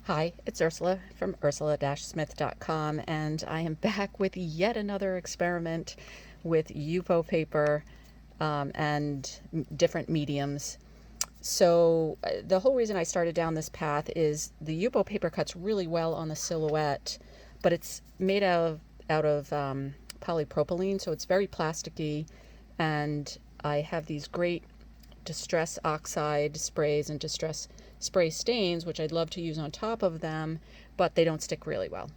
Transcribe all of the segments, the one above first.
Hi, it's Ursula from ursula-smith.com, and I am back with yet another experiment with Yupo paper and different mediums. So the whole reason I started down this path is the Yupo paper cuts really well on the Silhouette, but it's made out of polypropylene, so it's very plasticky, and I have these great distress oxide sprays and distress spray stains, which I'd love to use on top of them, but they don't stick really well.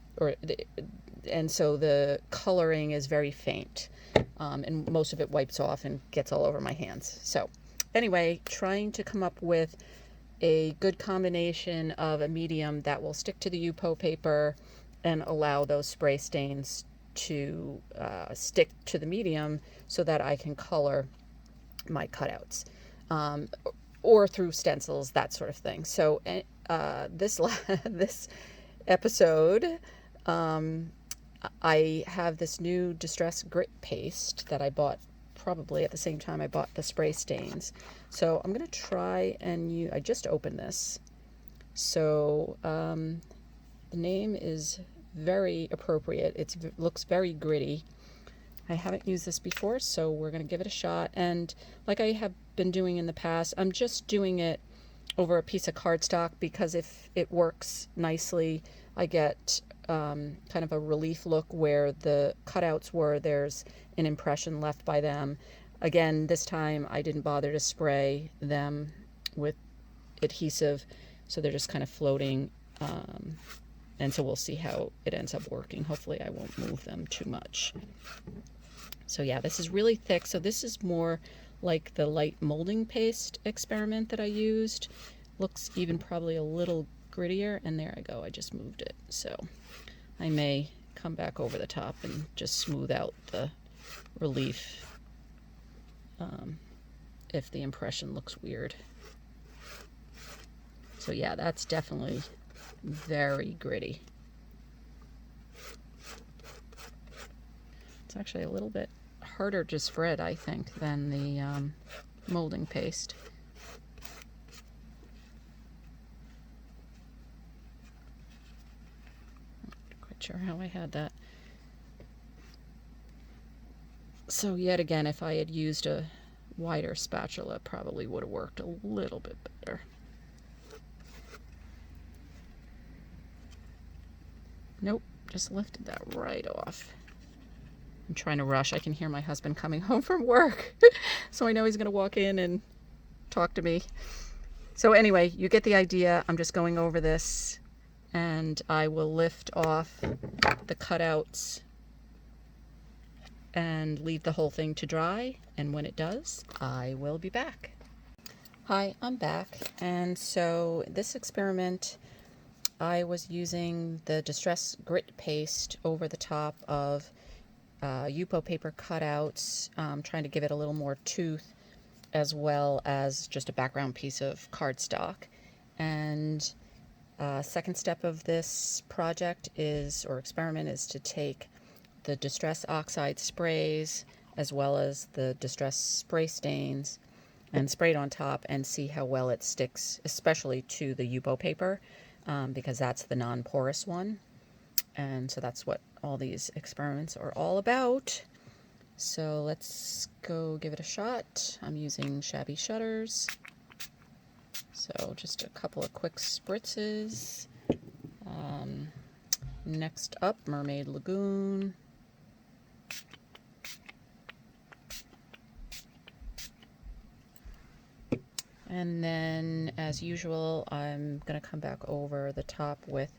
And so the coloring is very faint, and most of it wipes off and gets all over my hands. So anyway, trying to come up with a good combination of a medium that will stick to the Yupo paper and allow those spray stains to stick to the medium so that I can color my cutouts, um, or through stencils, that sort of thing. So this this episode, I have this new Distress Grit Paste that I bought probably at the same time I bought the spray stains. So I'm going to try and use, I just opened this. So the name is very appropriate. It looks very gritty. I haven't used this before, so we're going to give it a shot. And like I have been doing in the past, I'm just doing it over a piece of cardstock because if it works nicely, I get kind of a relief look where the cutouts were. There's an impression left by them. Again, this time I didn't bother to spray them with adhesive, so they're just kind of floating. And so we'll see how it ends up working. Hopefully I won't move them too much. So yeah, this is really thick. So this is more like the light molding paste experiment that I used. Looks even probably a little grittier. And there I go, I just moved it. So I may come back over the top and just smooth out the relief if the impression looks weird. So yeah, that's definitely very gritty. It's actually a little bit harder to spread, I think, than the molding paste. Not quite sure how I had that. So yet again, if I had used a wider spatula, it probably would have worked a little bit better. Nope, just lifted that right off. I'm trying to rush. I can hear my husband coming home from work. So I know he's going to walk in and talk to me. So anyway, you get the idea. I'm just going over this, and I will lift off the cutouts and leave the whole thing to dry. And when it does, I will be back. Hi, I'm back. And so this experiment, I was using the Distress Grit Paste over the top of Yupo paper cutouts, trying to give it a little more tooth, as well as just a background piece of cardstock. And second step of this project is, or experiment, is to take the Distress Oxide sprays as well as the Distress spray stains and spray it on top and see how well it sticks, especially to the Yupo paper, because that's the non-porous one. And so that's what all these experiments are all about. So let's go give it a shot. I'm using shabby shutters. So just a couple of quick spritzes. Next up, Mermaid Lagoon. And then, as usual, I'm going to come back over the top with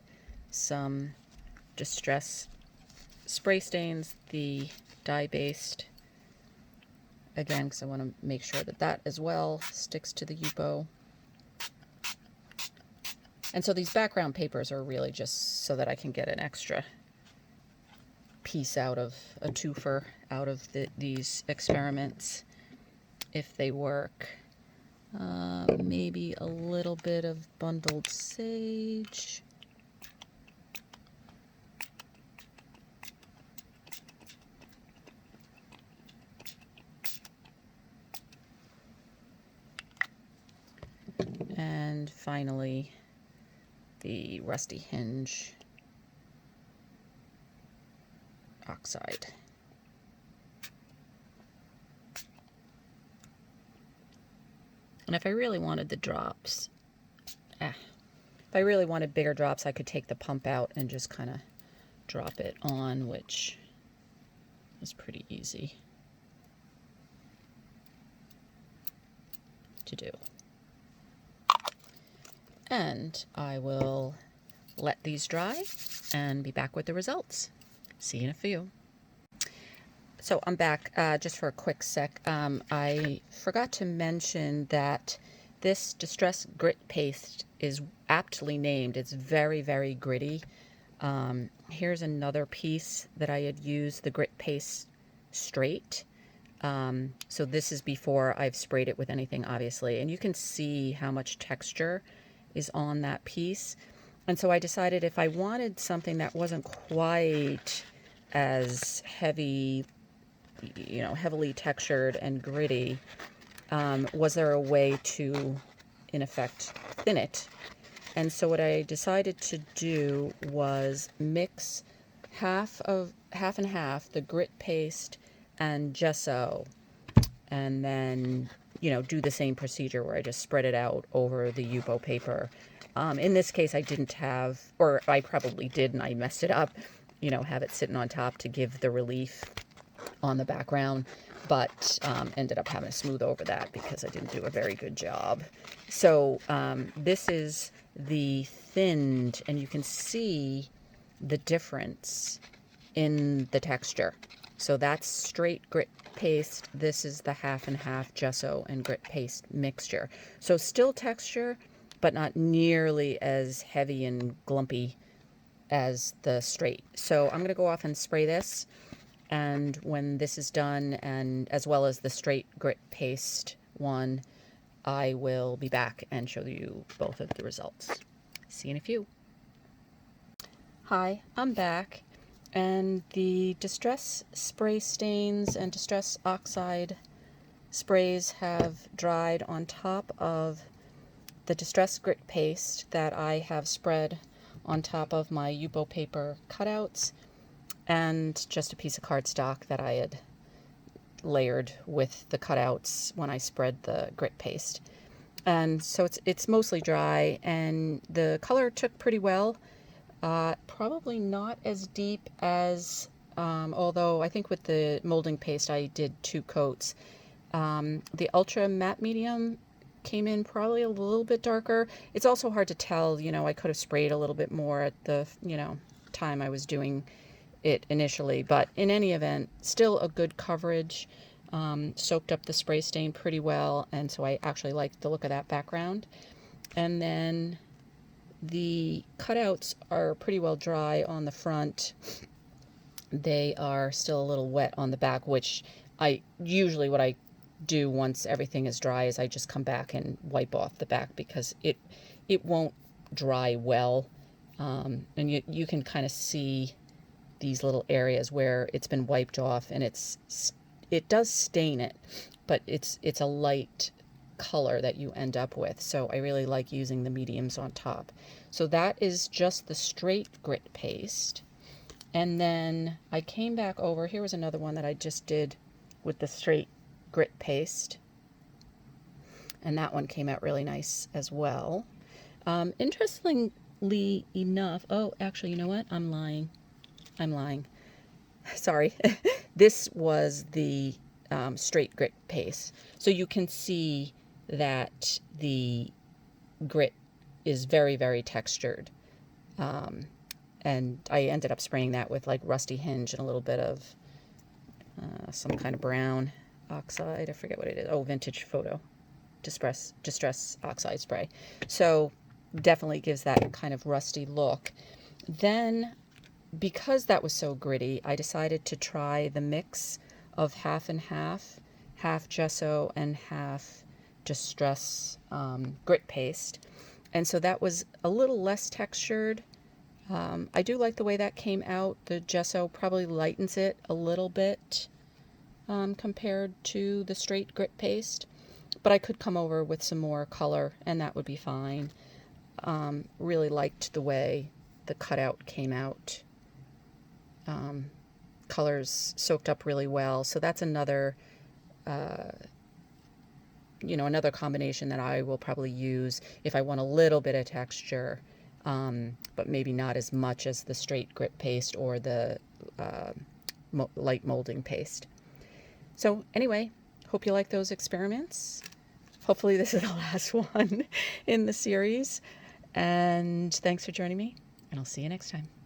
some Distress spray stains, the dye-based, again, because I want to make sure that that as well sticks to the Yupo. And so these background papers are really just so that I can get an extra piece out of a twofer out of these experiments if they work. Maybe a little bit of bundled sage. And finally, the Rusty Hinge Oxide. And if I really wanted the drops, if I really wanted bigger drops, I could take the pump out and just kind of drop it on, which is pretty easy to do. And I will let these dry and be back with the results. See you in a few. So I'm back just for a quick sec. I forgot to mention that this Distress Grit Paste is aptly named. It's very, very gritty. Here's another piece that I had used the grit paste straight. So this is before I've sprayed it with anything, obviously. And you can see how much texture is on that piece. And so I decided if I wanted something that wasn't quite as heavy, you know, heavily textured and gritty, was there a way to, in effect, thin it? And so what I decided to do was mix half and half the grit paste and gesso, and then, you know, do the same procedure where I just spread it out over the Yupo paper. In this case, I didn't have, or I probably did and I messed it up, you know, have it sitting on top to give the relief on the background, but ended up having to smooth over that because I didn't do a very good job. So this is the thinned, and you can see the difference in the texture. So that's straight grit paste. This is the half and half gesso and grit paste mixture. So still texture, but not nearly as heavy and glumpy as the straight. So I'm going to go off and spray this. And when this is done, and as well as the straight grit paste one, I will be back and show you both of the results. See you in a few. Hi, I'm back. And the Distress Spray Stains and Distress Oxide sprays have dried on top of the Distress Grit Paste that I have spread on top of my Yupo paper cutouts, and just a piece of cardstock that I had layered with the cutouts when I spread the grit paste. And so it's mostly dry, and the color took pretty well. Probably not as deep as, although I think with the molding paste I did 2 coats. The Ultra Matte Medium came in probably a little bit darker. It's also hard to tell, you know, I could have sprayed a little bit more at the, you know, time I was doing it initially, but in any event, still a good coverage. Soaked up the spray stain pretty well, and so I actually liked the look of that background. And then the cutouts are pretty well dry on the front. They are still a little wet on the back, which I usually, what I do once everything is dry is I just come back and wipe off the back, because it won't dry well. And you can kind of see these little areas where it's been wiped off, and it does stain it, but it's a light color that you end up with. So I really like using the mediums on top. So that is just the straight grit paste. And then I came back over, here was another one that I just did with the straight grit paste, and that one came out really nice as well. Interestingly enough, oh, actually, you know what? I'm lying. Sorry. This was the straight grit paste. So you can see that the grit is very, very textured. And I ended up spraying that with like Rusty Hinge and a little bit of some kind of brown oxide. I forget what it is. Oh, Vintage Photo Distress Oxide spray. So definitely gives that kind of rusty look. Then, because that was so gritty, I decided to try the mix of half and half gesso and half Distress grit paste. And so that was a little less textured. I do like the way that came out. The gesso probably lightens it a little bit compared to the straight grit paste, but I could come over with some more color and that would be fine. Really liked the way the cutout came out. Colors soaked up really well. So that's another, another combination that I will probably use if I want a little bit of texture, but maybe not as much as the straight grit paste or the light molding paste. So anyway, hope you like those experiments. Hopefully this is the last one in the series. And thanks for joining me, and I'll see you next time.